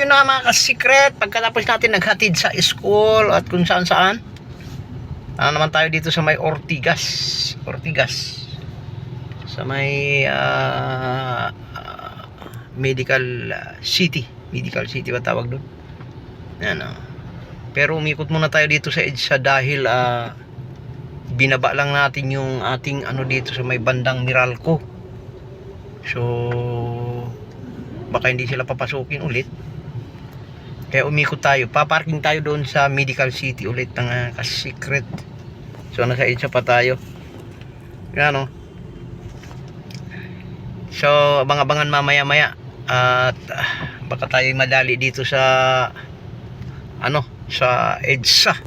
yun na mga ka-secret, pagkatapos natin naghatid sa school at kung saan saan, naman tayo dito sa may Ortigas sa may medical city ba tawag doon. Yan, pero umikot muna tayo dito sa EDSA dahil binaba lang natin yung ating dito sa may bandang Meralco. So baka hindi sila papasukin ulit, kaya umikot tayo, paparking tayo doon sa medical city ulit ng ka-secret. So nasa EDSA pa tayo. Yan, so abang-abangan mamaya at baka tayo madali dito sa sa EDSA.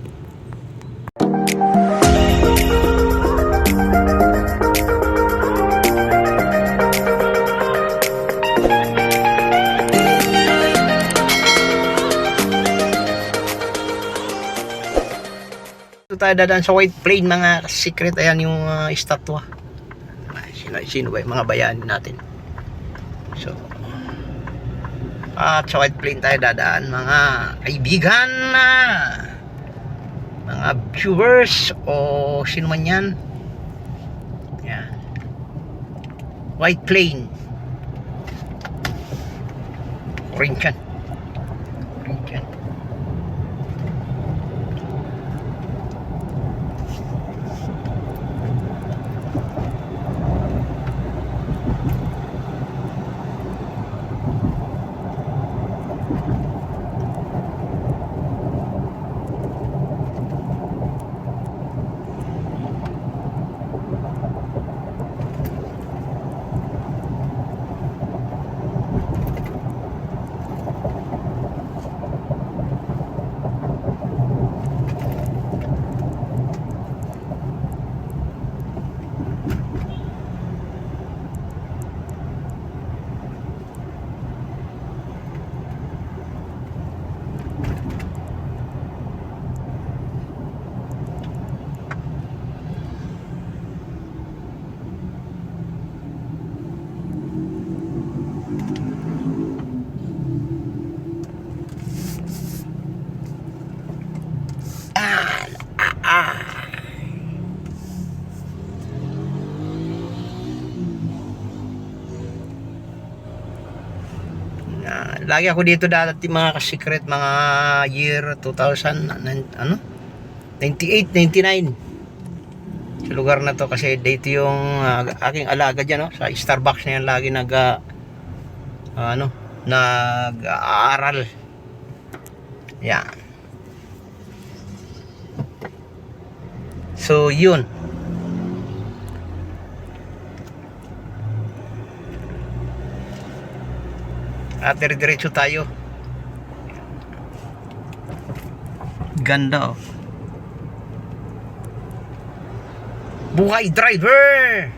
Tayo dadaan sa White Plain mga secret. Ayan yung estatwa. Sino ba yung mga bayani natin? So at sa White Plain tayo dadaan mga kaibigan, mga viewers o sino man yan. Yan, White Plain, Corinthian. Lagi ako dito dati mga ka-secret, mga year 2000 98, 99 sa lugar na to, kasi dito yung aking alaga dyan, sa Starbucks na yan lagi nag-aaral. Yan. So yun, at diretso tayo. Ganda, buhay driver.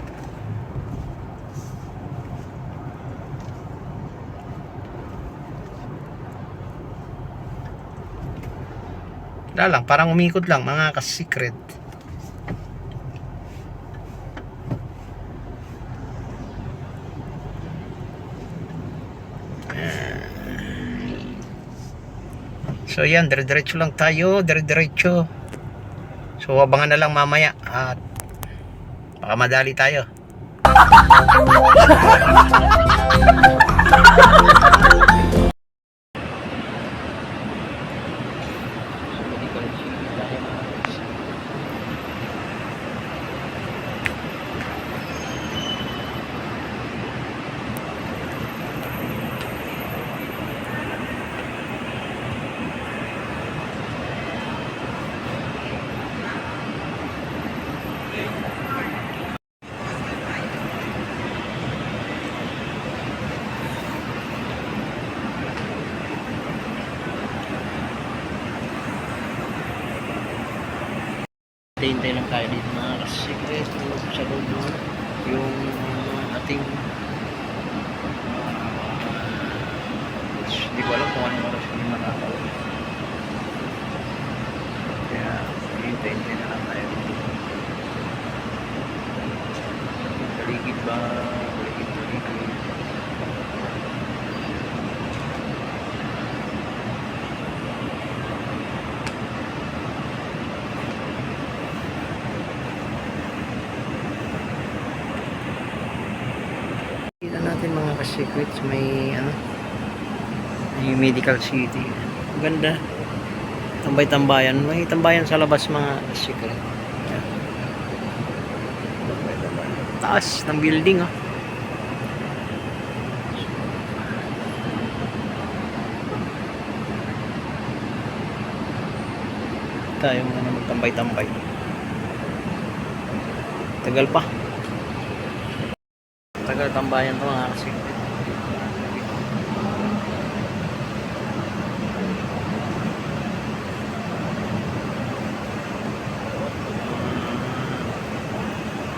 Wala lang, parang umikot lang mga ka-secret. So yan, diretso lang tayo, diretso. So abangan na lang mamaya at baka madali tayo. Hintay lang tayo dito mga ka-secret sa loob yung ating hindi ko alam kung anong oras yung makakawin, kaya hintay na lang tayo. Paligid ba? Paligid. mga ka-secrets, may ano, may medical city. Ganda. Tambay-tambayan. May tambayan sa labas mga ka-secret. Ayan. Tambay-tambayan. Taas ng building ah. Tayo muna magtambay-tambay. Tagal pa. Tagal tambayan to mga ka-secret.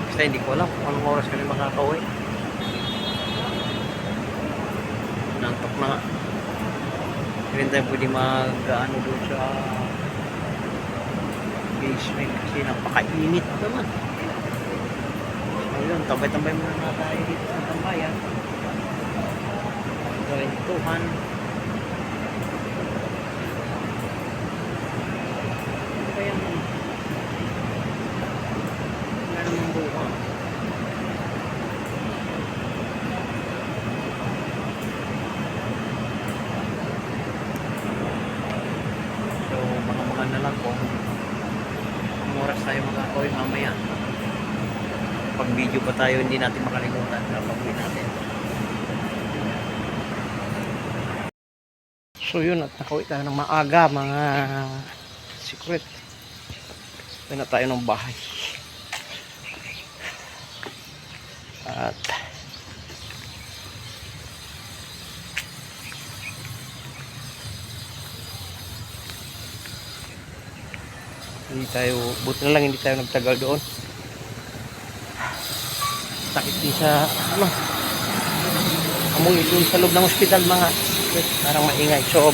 Basta hindi ko alam kung anong oras kami makakauwi. Nantok na nga. Hindi tayo pwede mag-ano doon sa basement kasi napakainit naman. So yun, tambay-tambay muna na tayo dito sa tambayan. Kwentuhan. Ano ba yan? Wala namang buka. So mga na lang kung oras tayo makakawin mamaya. Pag video pa tayo, hindi natin makalimutan na pag-uwi natin. So yun, at nakauwi tayo ng maaga mga secret. Uwi na tayo ng bahay. At hindi tayo, buti na lang hindi tayo nagtagal doon. Sakit din sa ano, amoy doon sa loob ng ospital mga, parang maingay. So